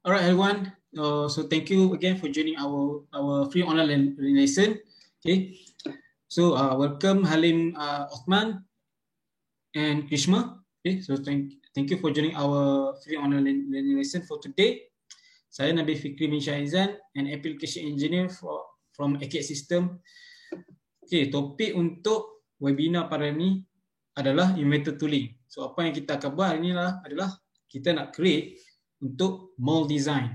All right, everyone. So thank you again for joining our free online learning lesson. Okay. So welcome Halim Othman and Krishma. Okay. So thank you for joining our free online learning lesson for today. Saya Nabil Fikri bin Shahizan, an application engineer from ACAD System. Okay, topik untuk webinar pada ni adalah inventor tooling. So apa yang kita akan buat ni adalah kita nak create untuk mold design.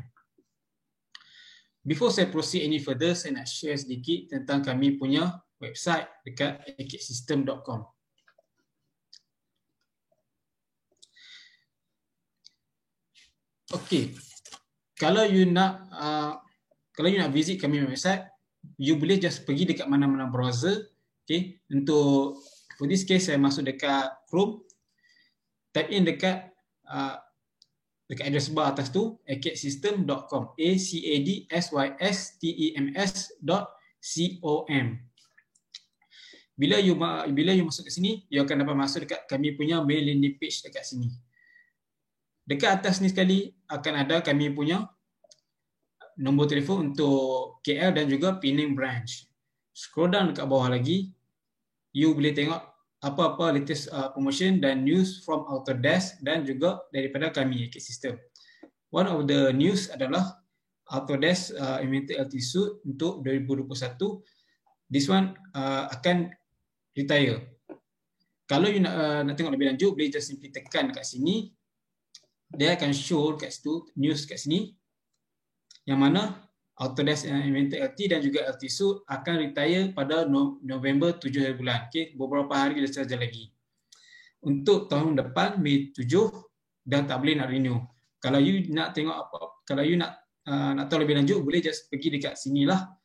Before saya proceed any further, saya nak share sedikit tentang kami punya website dekat acadsystem.com. Okay, kalau you nak visit kami website, you boleh just pergi dekat mana-mana browser. Okay, untuk for this case saya masuk dekat Chrome, type in dekat address bar atas tu acadsystem.com, acadsystem.com. Bila you masuk ke sini, you akan dapat masuk dekat kami punya main landing page dekat sini. Dekat atas ni sekali akan ada kami punya nombor telefon untuk KL dan juga Penang branch. Scroll down dekat bawah lagi, you boleh tengok apa-apa latest promotion dan news from Autodesk dan juga daripada kami ACAD System. One of the news adalah Autodesk Inventor LT Suite untuk 2021. This one akan retire. Kalau you nak tengok lebih lanjut, boleh just simply tekan kat sini. Dia akan show kat situ news kat sini yang mana Autodesk Inventor LT dan juga LT Suite akan retire pada November 7 bulan. Okay, beberapa hari saja lagi. Untuk tahun depan, Mei 7, dah tak boleh nak renew. Kalau you nak tengok kalau you nak tahu lebih lanjut, boleh just pergi dekat sini lah.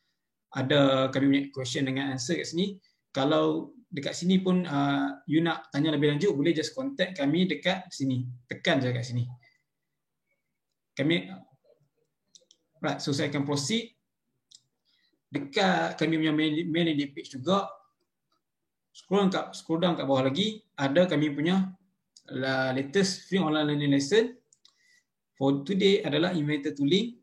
Ada kami punya question dengan answer kat sini. Kalau dekat sini pun you nak tanya lebih lanjut, boleh just contact kami dekat sini. Tekan je kat sini. Right, so saya akan proceed. Dekat kami punya main landing page juga, scroll down kat bawah lagi, ada kami punya latest free online learning lesson. For today adalah inventor tooling.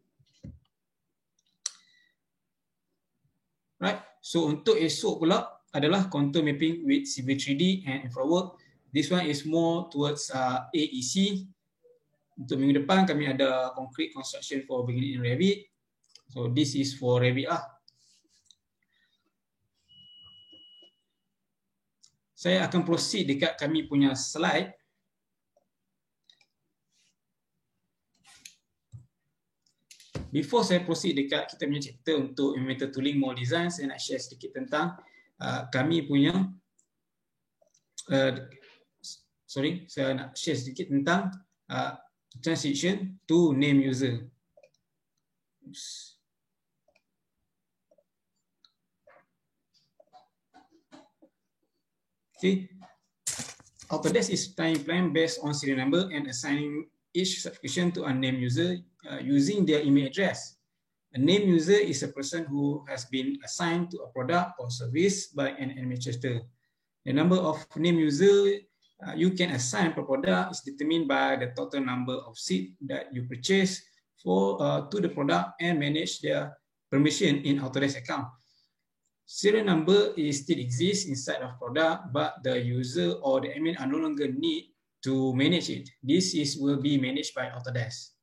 Right, so untuk esok pula adalah contour mapping with Civil 3D and infrawork. This one is more towards AEC. Untuk minggu depan kami ada concrete construction for beginning in Revit. So this is for Revit lah. Saya akan proceed dekat kami punya slide. Before saya proceed dekat kita punya chapter untuk inventor tooling mold design, saya nak share sedikit tentang kami punya saya nak share sedikit tentang transition to name user. Oops. Okay. Autodesk is time plan based on serial number and assigning each subscription to a name user using their email address. A name user is a person who has been assigned to a product or service by an administrator. The number of name user you can assign per product is determined by the total number of seats that you purchase to the product and manage their permission in Autodesk account. Serial number still exists inside of product, but the user or the admin are no longer need to manage it. This will be managed by Autodesk.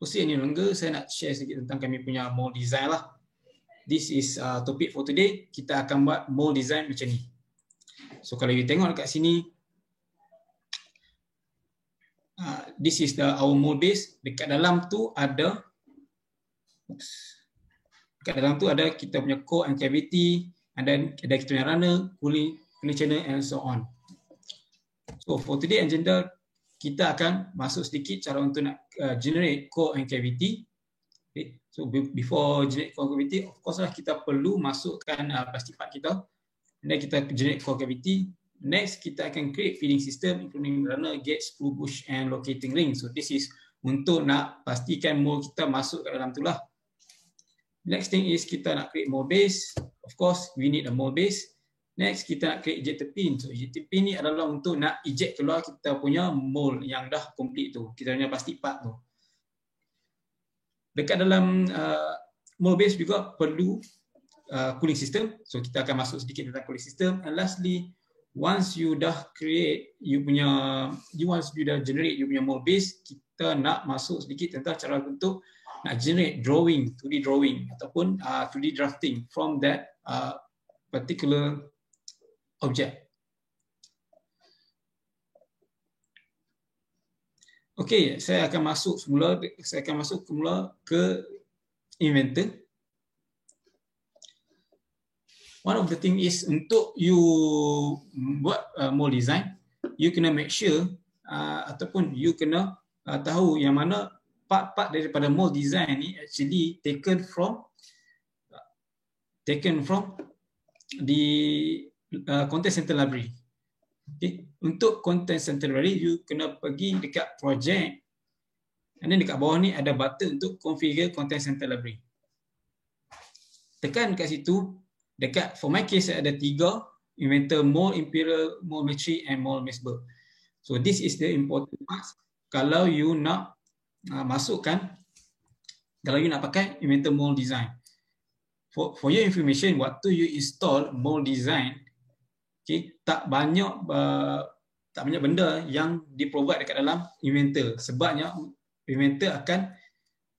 Proceed any longer, saya nak share sedikit tentang kami punya mold design lah. This is topic for today. Kita akan buat mold design macam ni. So kalau you tengok dekat sini, this is our mold base. Dekat dalam tu ada, kita punya core and cavity, ada kita punya runner, cooling channel and so on. So for today agenda, kita akan masuk sedikit cara untuk nak generate core and cavity. Okay. So before generate core cavity, of course lah kita perlu masukkan plastic part kita. Dan kita generate core cavity. Next, kita akan create feeding system including runner, gate, screw bush and locating ring. So this is untuk nak pastikan mold kita masuk ke dalam tu lah. Next thing is kita nak create mold base. Of course, we need a mold base. Next, kita nak create ejector pin. So ejector pin ni adalah untuk nak eject keluar kita punya mold yang dah complete tu, kita punya plastic part tu. Dekat dalam mold base juga perlu cooling system. So kita akan masuk sedikit tentang cooling system. And lastly, once you dah generate you punya mold base, kita nak masuk sedikit tentang cara untuk nak generate drawing, 2D drawing ataupun 2D drafting from that particular object. Okey, saya akan masuk semula ke Inventor. One of the thing is untuk you buat mold design, you kena make sure ataupun you kena tahu yang mana part-part daripada mold design ni actually taken from the Content Center Library. Okay. Untuk Content Center Library, you kena pergi dekat project, and then dekat bawah ni ada button untuk configure Content Center Library. Tekan kat situ. Dekat, for my case, ada 3: Inventor, Mold, Imperial, Mold Metric, and Mold Mesberg. So this is the important part. Kalau you nak kalau you nak pakai Inventor Mold Design. For your information, waktu you install Mold Design, okay, tak banyak benda yang di-provide dekat dalam Inventor. Sebabnya Inventor akan,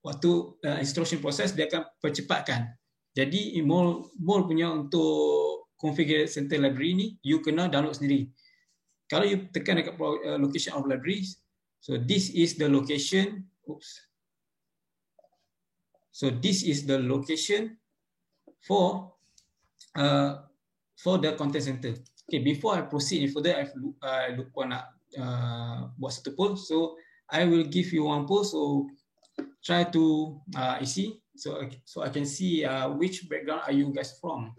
waktu installation process, dia akan percepatkan. Jadi mold punya untuk configure center library ni, you kena download sendiri. Kalau you tekan dekat location of libraries, so this is the location. So this is the location for the content center. Okay, before I proceed further, I lupa nak buat satu poll. So I will give you one poll. So try to isi. So I can see which background are you guys from.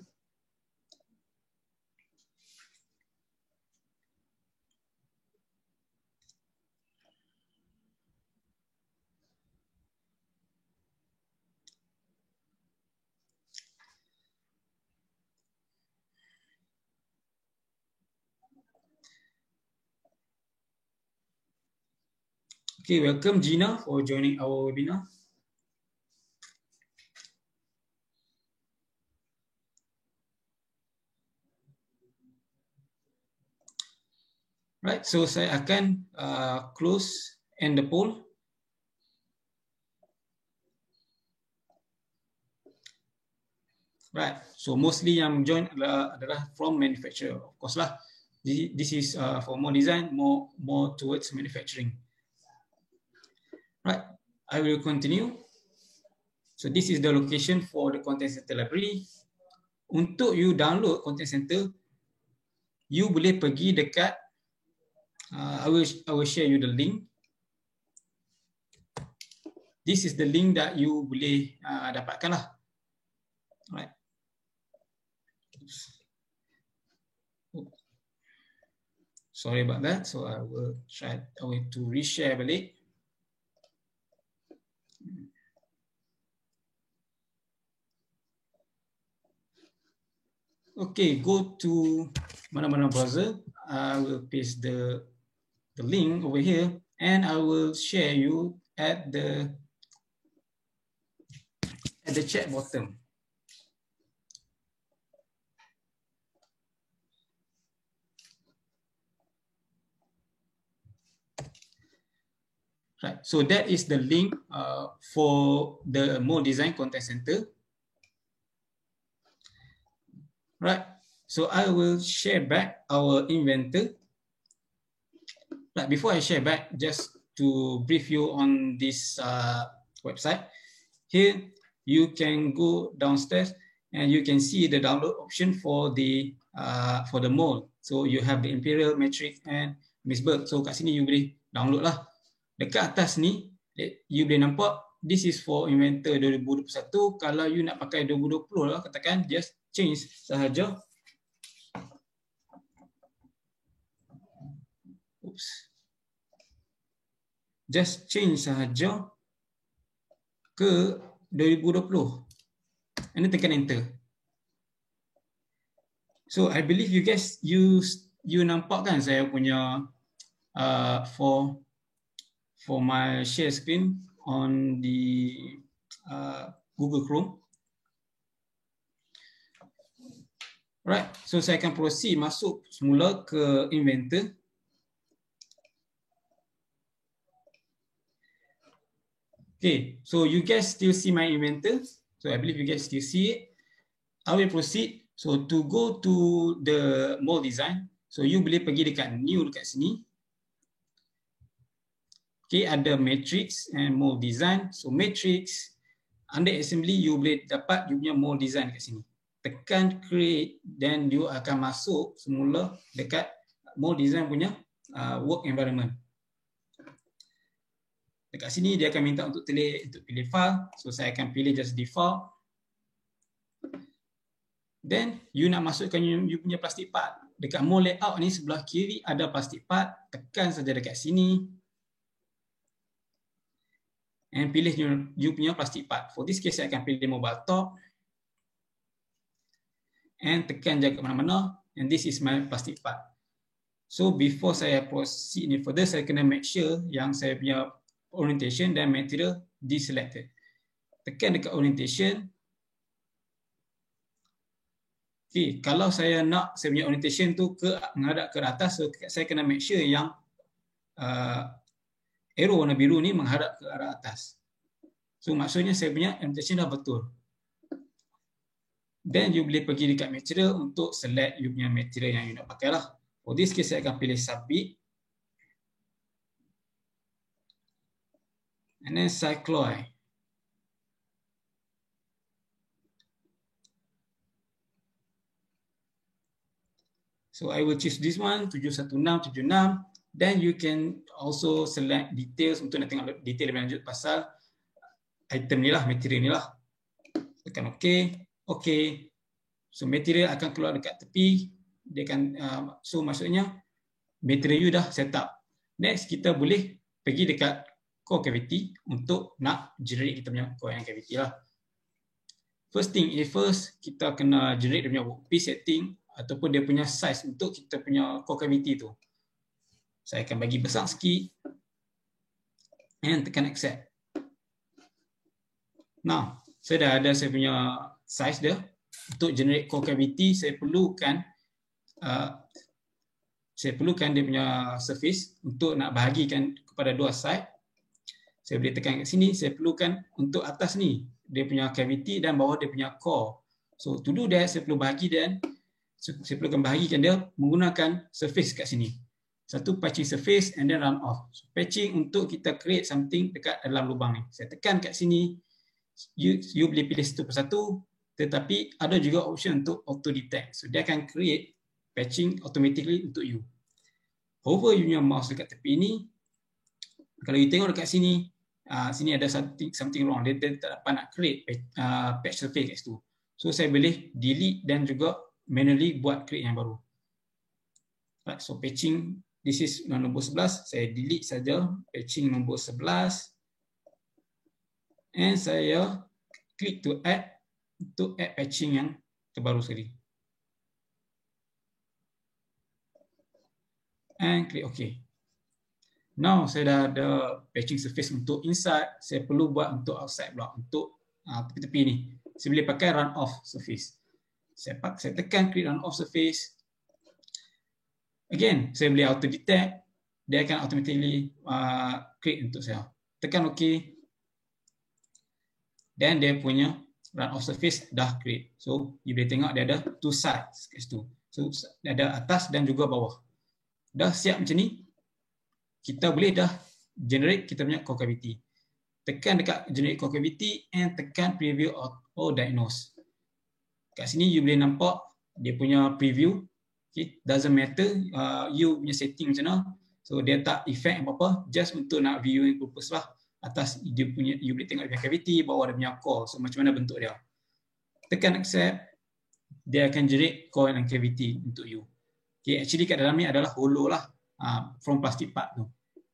Okay, welcome Gina for joining our webinar. Right, so saya akan close end the poll. Right, so mostly yang join adalah from manufacturer, of course lah. This is for more design, more towards manufacturing. Right, I will continue. So this is the location for the Content Center Library. Untuk you download Content Center, you boleh pergi dekat I will share you the link. This is the link that you boleh dapatkan lah. Alright. Sorry about that. So I will try to reshare balik. Okay, go to mana-mana browser. I will paste the link over here, and I will share you at the chat bottom. Right, so that is the link for the Mold Design Content Center. Right, so I will share back our Inventor. Right, before I share back, just to brief you on this website. Here, you can go downstairs and you can see the download option for the mold. So you have the Imperial, Metric, and Mesberg. So kat sini you boleh download lah. Dekat atas ni, you boleh nampak this is for Inventor 2021. Kalau you nak pakai 2020 lah, katakan just change sahaja. Just change sahaja ke 2020. And then tekan enter. So I believe you guys, you nampak kan saya punya for my share screen on the Google Chrome. Right, so saya akan proceed masuk semula ke Inventor. Okay, so you guys still see my Inventor. So I believe you guys still see it. I will proceed. So to go to the mold design, so you boleh pergi dekat new dekat sini. Okay, ada matrix and mold design. So matrix, under assembly you boleh dapat you punya mold design dekat sini. Tekan create, then you akan masuk semula dekat mold design punya work environment. Dekat sini dia akan minta untuk pilih file. So saya akan pilih just default. Then you nak masukkan you punya plastic part. Dekat mold layout ni sebelah kiri ada plastic part. Tekan saja dekat sini. And pilih you punya plastic part. For this case saya akan pilih mobile top. And tekan je ke mana-mana. And this is my plastic part. So before saya proceed ni further, saya kena make sure yang saya punya orientation dan material deselected. Tekan dekat orientation. Okay, kalau saya nak saya punya orientation tu menghadap ke atas, so saya kena make sure yang arrow warna biru ni menghadap ke arah atas. So maksudnya saya punya orientation dah betul. Then you boleh pergi dekat material untuk select you punya material yang you nak pakai lah. For this case saya akan pilih submit. And then cycloid. So I will choose this one, 71676. Then you can also select details untuk nak tengok detail lebih lanjut pasal item ni lah, material ni lah. Tekan OK. OK. So material akan keluar dekat tepi. Dia akan, so maksudnya material you dah set up. Next kita boleh pergi dekat core cavity untuk nak generate kita punya core yang cavity lah. First thing is first, kita kena generate dia punya workpiece setting ataupun dia punya size untuk kita punya core cavity tu. Saya akan bagi besar sikit and tekan accept. Now, saya dah ada saya punya size dia. Untuk generate core cavity, saya perlukan dia punya surface untuk nak bahagikan kepada dua side. Saya boleh tekan kat sini, saya perlukan untuk atas ni dia punya cavity dan bawah dia punya core. So to do that, saya perlu saya perlukan bahagikan dia menggunakan surface kat sini. Satu patching surface and then run off. So, patching untuk kita create something dekat dalam lubang ni. Saya tekan kat sini, you boleh pilih satu persatu, tetapi ada juga option untuk auto detect. So dia akan create patching automatically untuk you. Hover you punya mouse dekat tepi ni. Kalau you tengok dekat sini, sini ada something wrong. Dia tak dapat nak create patch surface kat situ. So saya boleh delete dan juga manually buat create yang baru. Right, so patching, this is nombor 11. Saya delete saja patching nombor 11. And saya klik to add untuk add patching yang terbaru sekali. And klik OK. Now saya dah ada patching surface untuk inside. Saya perlu buat untuk outside block, untuk tepi-tepi ni. Saya boleh pakai run off surface. Saya tekan klik run off surface. Again, saya boleh auto detect. Dia akan automatically create untuk saya. Tekan OK. Dan dia punya run off surface dah create. So you boleh tengok dia ada two sides kat situ. So dia ada atas dan juga bawah. Dah siap macam ni, kita boleh dah generate kita punya core cavity. Tekan dekat generate core cavity and tekan preview or diagnose. Kat sini you boleh nampak dia punya preview. Okay, doesn't matter you punya setting macam mana. So dia tak effect apa-apa, just untuk nak viewing purpose lah. Atas dia punya, you boleh tengok dia punya cavity, bawah dia punya core. So macam mana bentuk dia. Tekan accept, dia akan generate core dan cavity untuk you. Okay, actually kat dalam ni adalah hollow lah, from plastic part tu.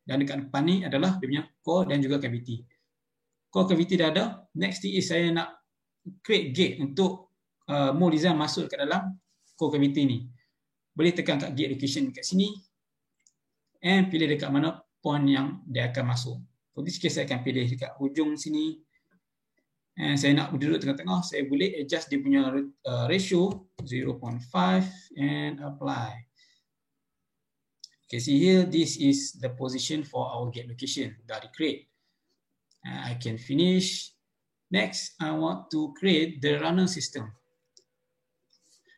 Dan dekat depan ni adalah dia punya core dan juga cavity. Core cavity dah ada. Next thing is saya nak create gate untuk mold design masuk kat dalam core cavity ni. Boleh tekan kat gate location dekat sini and pilih dekat mana point yang dia akan masuk. For this case, saya akan pilih dekat hujung sini. And saya nak berduduk tengah-tengah, saya boleh adjust dia punya ratio 0.5 and apply. Okay, see here, this is the position for our gate location. Dah di-create. I can finish. Next, I want to create the runner system.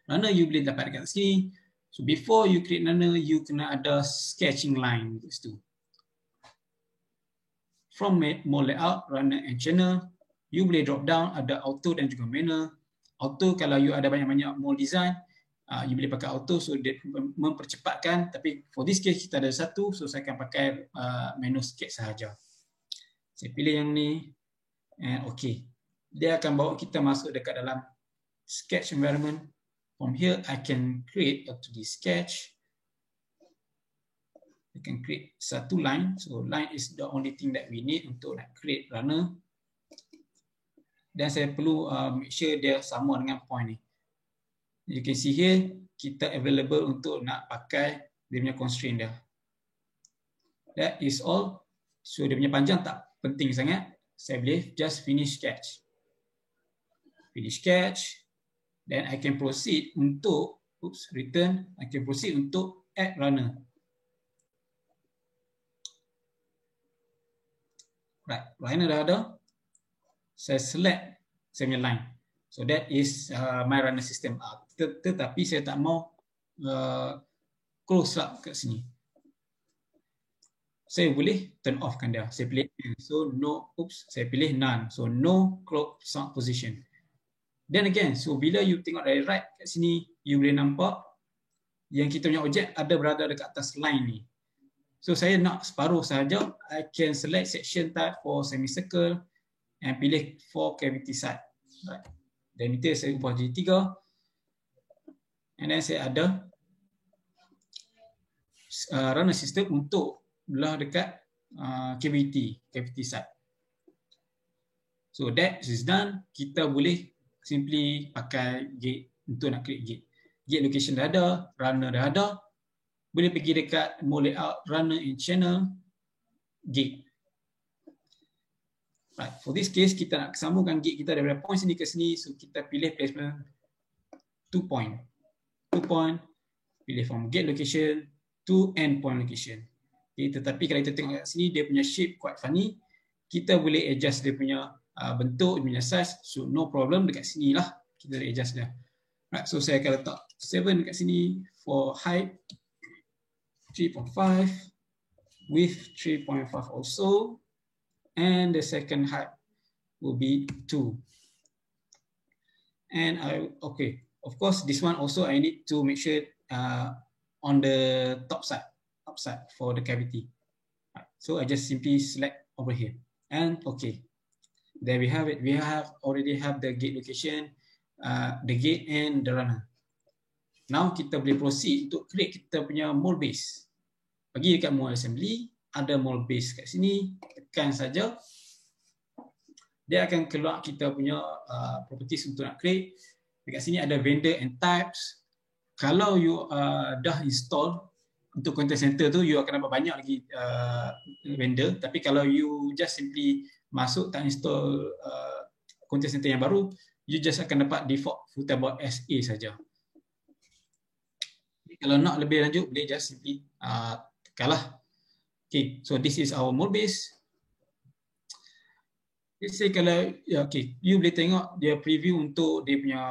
Runner you boleh dapat dekat sini. So before you create runner, you kena ada sketching line kat situ. From mode layout, runner and channel, you boleh drop down, ada auto dan juga manual. Auto kalau you ada banyak-banyak mode design, you boleh pakai auto, so dia mempercepatkan. Tapi for this case kita ada satu, so saya akan pakai manual sketch sahaja. Saya pilih yang ni, and okay. Dia akan bawa kita masuk dekat dalam sketch environment. From here, I can create a 2D sketch. I can create satu line. So line is the only thing that we need untuk nak create runner. Dan saya perlu make sure dia sama dengan point ni. You can see here, kita available untuk nak pakai dia punya constraint dia. That is all. So dia punya panjang tak penting sangat. Saya boleh just finish sketch. Finish sketch. Then I can proceed untuk, return. I can proceed untuk add runner. Right, runner dah ada. Saya select saya punya line. So that is my runner system. Tetapi saya tak mau close up kat sini. Saya boleh turn off kan dia. Saya pilih so no, saya pilih none. So no clock sound position. Then again, so bila you tengok dari right kat sini, you boleh nampak yang kita punya objek ada berada dekat atas line ni. So saya nak separuh sahaja, I can select section type for semicircle and pilih for cavity side. Right. Diameter saya ubah jadi 3. And then saya ada runner system untuk belah dekat cavity side. So that is done. Kita boleh simply pakai gate untuk nak create gate. Gate location dah ada, runner dah ada. Boleh pergi dekat mode layout, runner and channel, gate. Right. For this case, kita nak sambungkan gate kita daripada point sini ke sini. So kita pilih placement 2 point. 2 point, pilih from gate location to end point location. Okay, tetapi kalau kita tengok kat sini, dia punya shape quite funny. Kita boleh adjust dia punya bentuk, dia punya size. So no problem, dekat sini lah kita boleh adjust dia. Right, so saya akan letak 7 dekat sini for height 3.5, width 3.5 also, and the second height will be 2. And okay, of course this one also I need to make sure on the top side, upside for the cavity. Right, so I just simply select over here, and okay. There we have it. We already have the gate location, the gate and the runner. Now kita boleh proceed untuk create kita punya mold base. Pergi dekat mold assembly, ada mold base kat sini, tekan saja. Dia akan keluar kita punya properties untuk nak create. Dekat sini ada vendor and types. Kalau you dah install untuk content center tu, you akan dapat banyak lagi vendor. Tapi kalau you just simply masuk tak install content center yang baru, you just akan dapat default Futabot SA saja. Kalau nak lebih lanjut, boleh just simply tekanlah. Okay, so this is our mold base. Let's say kalau, okay, you boleh tengok dia preview untuk dia punya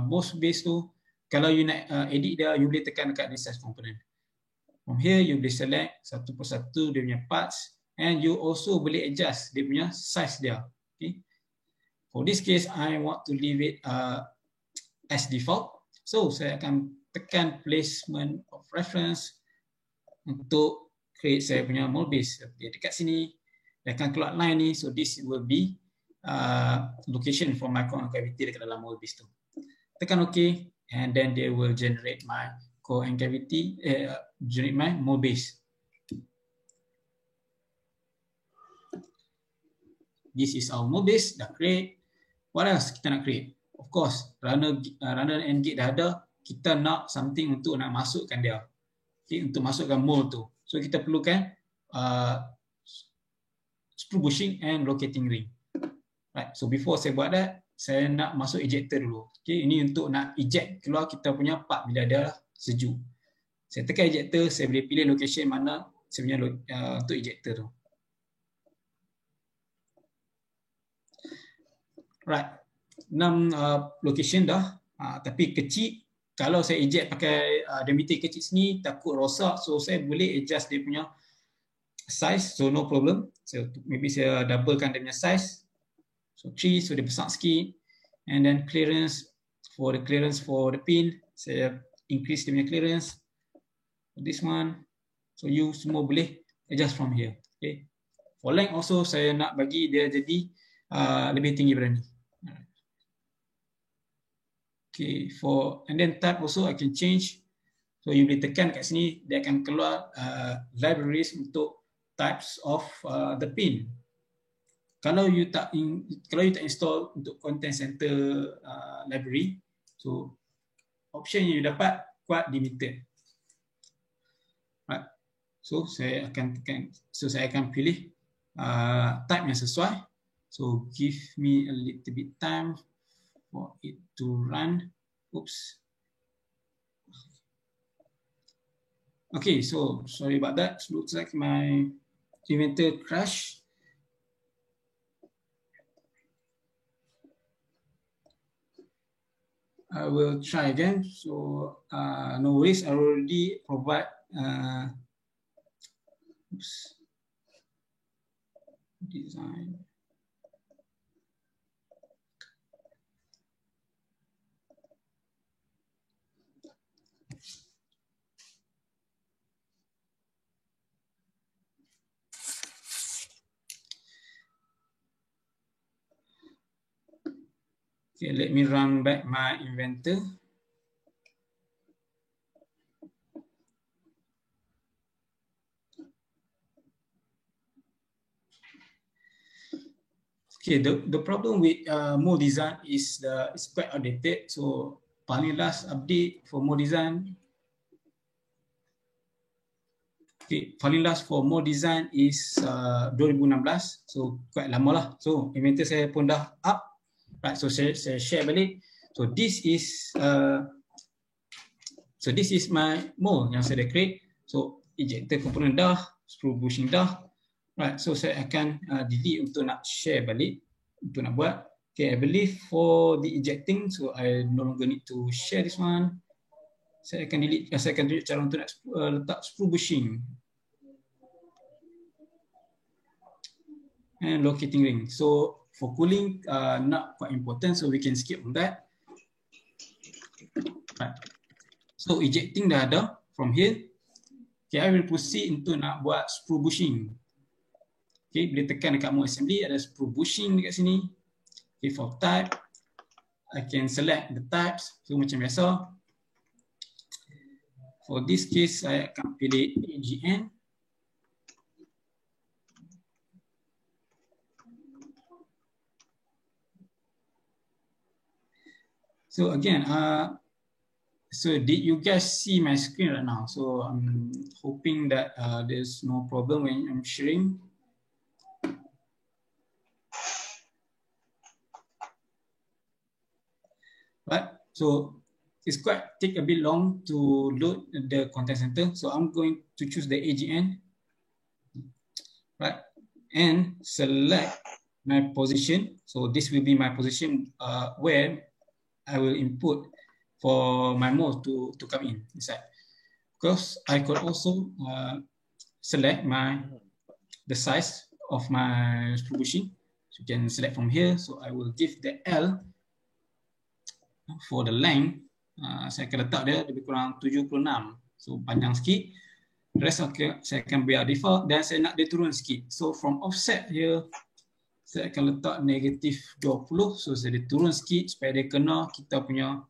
mold base tu. Kalau you nak edit dia, you boleh tekan dekat resize component. From here, you boleh select satu persatu dia punya parts. And you also boleh adjust dia punya size dia. Okay. For this case, I want to leave it as default. So, saya akan tekan placement of reference untuk create saya punya mold base. Dia dekat sini, dia akan keluar line ni. So, this will be location for my core and cavity dekat dalam mold base tu. Tekan OK, and then they will generate my core and cavity, generate my mold base. This is our mold base, dah create. What else kita nak create? Of course, runner and gate dah ada. kita nak something untuk nak masukkan dia. Okay, untuk masukkan mole tu. So kita perlukan screw bushing and locating ring. Right. So before saya buat that, saya nak masuk ejector dulu. Okay, ini untuk nak eject keluar kita punya part bila dia sejuk. Saya tekan ejector, saya boleh pilih location mana saya punya untuk ejector tu. Right. 6 location dah. Tapi kecil. Kalau saya eject pakai diameter kecil sini, takut rosak. So saya boleh adjust dia punya size. So no problem. So maybe saya doublekan dia punya size. So 3, so dia besar sikit. And then clearance for the pin, saya increase dia punya clearance. This one. So you semua boleh adjust from here. Okay. For length also saya nak bagi dia jadi lebih tinggi daripada ni. Okay, and then type also I can change. So you boleh tekan kat sini, dia akan keluar libraries untuk types of the pin. Kalau you tak install untuk content center library, so option yang you dapat quite limited. Right. So saya akan pilih type yang sesuai. So give me a little bit time for it to run. Oops. Okay, so sorry about that. Looks like my inventor crashed. I will try again. So no worries, I already provide design. Okay, let me run back my inventor. Okay, the problem with more design is it's quite outdated. So paling last update for more design. Okay, paling last for more design is 2016. So quite lama lah. So inventor saya pun dah up. Right, so saya share balik. So this is my mold yang saya dah create. So ejector component dah, screw bushing dah. Right, so saya akan delete untuk nak share balik untuk nak buat. Okay, I believe for the ejecting, so I no longer need to share this one. Saya akan delete. Saya akan tunjuk cara untuk nak letak screw bushing and locating ring. So for cooling, not quite important, so we can skip on that. Right. So ejecting dah ada from here. Okay, I will proceed untuk nak buat screw bushing. Okay, boleh tekan dekat mode assembly, ada screw bushing dekat sini. Okay, for type, I can select the types. So macam biasa. For this case, saya akan pilih AGN. So again, so did you guys see my screen right now? So I'm hoping that there's no problem when I'm sharing. Right, so it's quite take a bit long to load the content center. So I'm going to choose the AGN, right, and select my position. So this will be my position where I will input for my mold to come in inside. Because I could also select the size of my screw bushing. So you can select from here. So I will give the L for the length. Saya akan letak dia lebih kurang 76. So panjang sikit. The rest saya akan biar default dan saya nak dia turun sikit. So from offset here, saya akan letak -20. So saya dia turun sikit supaya dia kena kita punya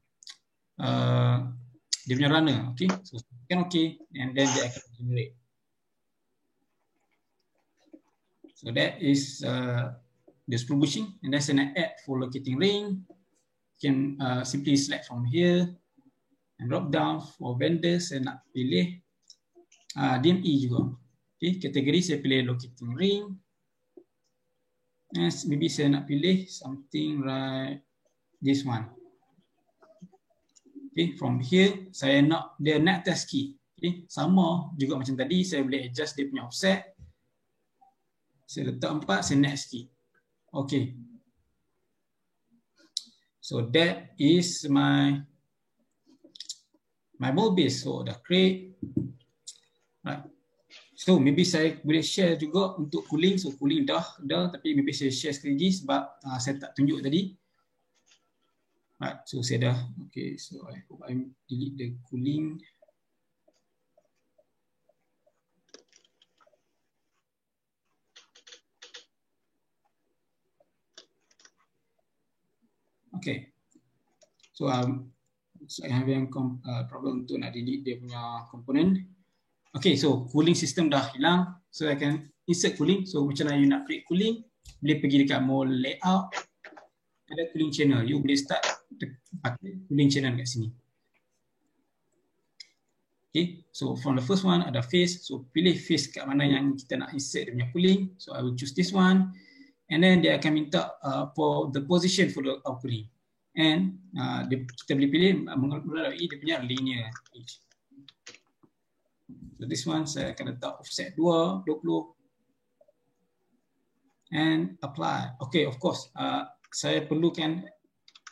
dia punya runner. Okay, so tekan okay, and then dia akan generate. So that is the screw bushing, and then saya nak add for locating ring. You can simply select from here. drop down for vendor, saya nak pilih DME juga. Okay, kategori saya pilih locating ring. Yes, maybe saya nak pilih something like this one. Okay, from here saya nak dia net test key. Okay, sama juga macam tadi, saya boleh adjust dia punya offset. Saya letak 4, saya next key. Okay. So that is my mold base. So dah create. Right. So maybe saya boleh share juga untuk cooling. So cooling dah tapi maybe saya share sekali lagi sebab saya tak tunjuk tadi. Right. So saya dah. Okay. So I hope I delete the cooling. Okay. So saya having problem untuk nak delete dia punya komponen. Okay, so cooling system dah hilang. So I can insert cooling. So macam mana you nak create cooling, boleh pergi dekat mold layout, ada cooling channel. You boleh start pakai cooling channel kat sini. Okay, so from the first one ada face. So pilih face kat mana yang kita nak insert dia punya cooling. So I will choose this one. And then dia akan minta for the position for the cooling. And kita boleh pilih melalui dia punya linear edge. So this one saya akan letak offset 20 and apply. Okay, of course saya perlukan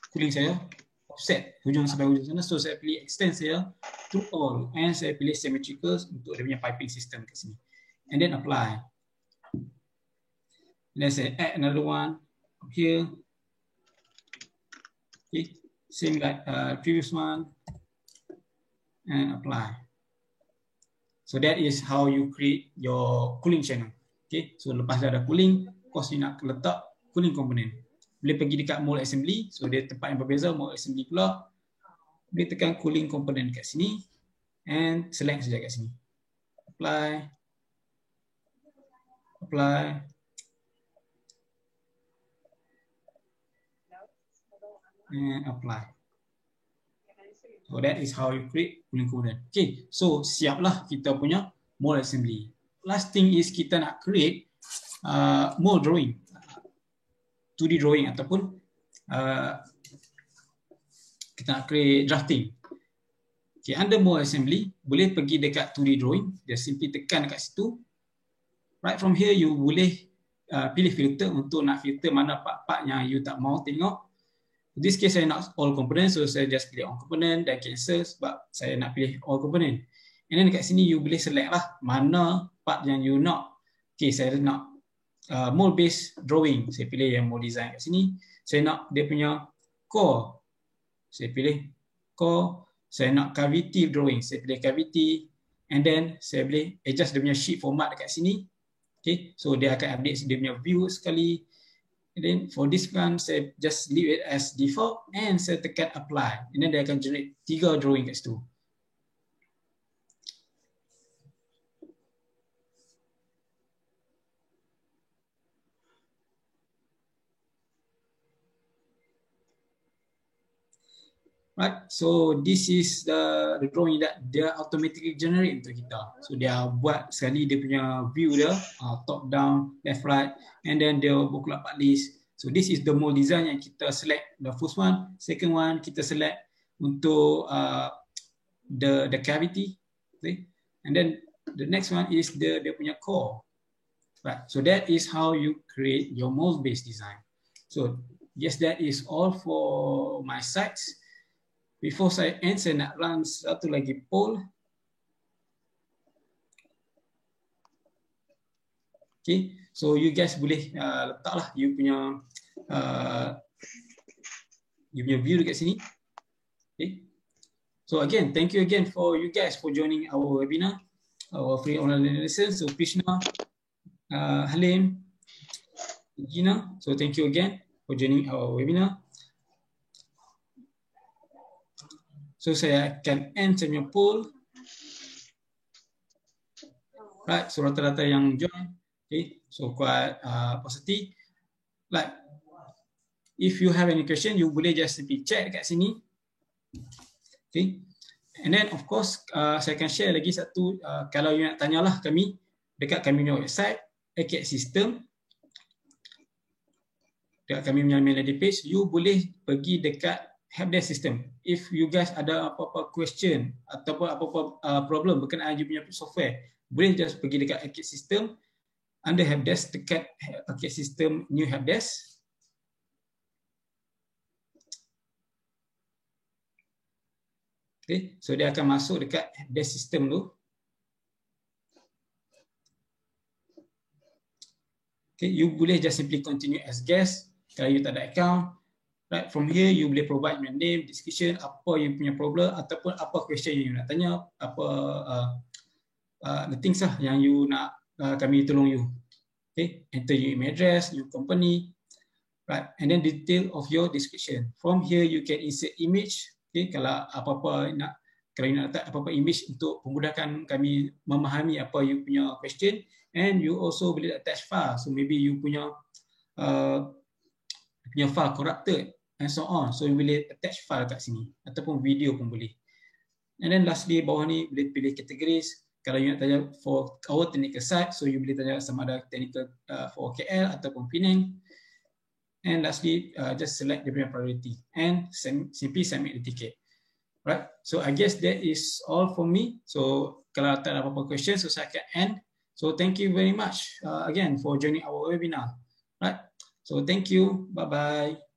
cooling saya offset hujung sampai hujung sana. So saya pilih extend saya to all and saya pilih symmetrical untuk dia punya piping system kat sini. And then apply. And then saya add another one here. Okay, same like previous one and apply. So that is how you create your cooling channel. Okay, so lepas dah ada cooling, of course you nak letak cooling component. Boleh pergi dekat mold assembly, so dia tempat yang berbeza, mold assembly pula. Boleh tekan cooling component kat sini and select saja kat sini. Apply. Apply. And apply. So that is how you create cooling component. Okay, so siaplah kita punya mold assembly. Last thing is kita nak create mold drawing, 2D drawing ataupun kita nak create drafting. Okay, under mold assembly boleh pergi dekat 2D drawing, just simply tekan dekat situ. Right from here you boleh pilih filter untuk nak filter mana part-part yang you tak mau tengok. In this case saya nak all component, so saya just pilih all component dan cancel sebab saya nak pilih all component. And then dekat sini you boleh select lah mana part yang you nak. Okay, saya nak mold base drawing, saya pilih yang mold design kat sini. Saya nak dia punya core, saya pilih core. Saya nak cavity drawing, saya pilih cavity. And then saya boleh adjust dia punya sheet format dekat sini. Okay, so dia akan update dia punya view sekali. And then for this one, saya just leave it as default and saya tekan apply. And then dia akan generate 3 drawing kat situ. Right, so this is the drawing that dia automatically generate untuk kita. So dia buat sekali dia punya view dia, top down, left right, and then dia buka part list. So this is the mold design yang kita select. The first one, second one kita select untuk the cavity, okay? And then the next one is dia punya core. Right, so that is how you create your mold based design. So yes, that is all for my sites. Before saya end, saya nak run satu lagi poll. Okay, so you guys boleh letaklah you punya view dekat sini. Okay, so again, thank you again for you guys for joining our webinar, our free online lesson. So Krishna, Halim, Gina, so thank you again for joining our webinar. So saya akan end saya punya poll. Right, so rata-rata yang join, okay, so quite positive. Like, if you have any question, you boleh just simply chat dekat sini. Okay, And then of course saya akan share lagi satu, kalau you nak tanyalah kami dekat kami punya website ACAT System, dekat kami punya main landing page, you boleh pergi dekat helpdesk system. If you guys ada apa-apa question ataupun apa-apa problem berkenaan you punya software, boleh just pergi dekat ACAT System under helpdesk, dekat ACAT System new helpdesk. Okay, so dia akan masuk dekat helpdesk system tu. Okay, you boleh just simply continue as guest kalau you tak ada account. Right, from here you boleh provide your name, description, apa you punya problem ataupun apa question yang you nak tanya, apa the things lah yang you nak kami tolong you. Okay, enter your email address, your company, right, and then detail of your description. From here you can insert image. Okay, kalau apa-apa nak, kalau you nak letak apa-apa image untuk memudahkan kami memahami apa you punya question, and you also boleh attach file. So maybe you punya file corrupted and so on. So you boleh attach file kat sini ataupun video pun boleh. And then lastly bawah ni boleh pilih categories. Kalau you nak tanya for our technical side, so you boleh tanya sama ada technical for KL ataupun Penang. And lastly, just select the priority and simply submit the ticket. Right. So I guess that is all for me. So kalau tak ada apa-apa question, so saya akan end. So thank you very much again for joining our webinar. Right. So thank you. Bye bye.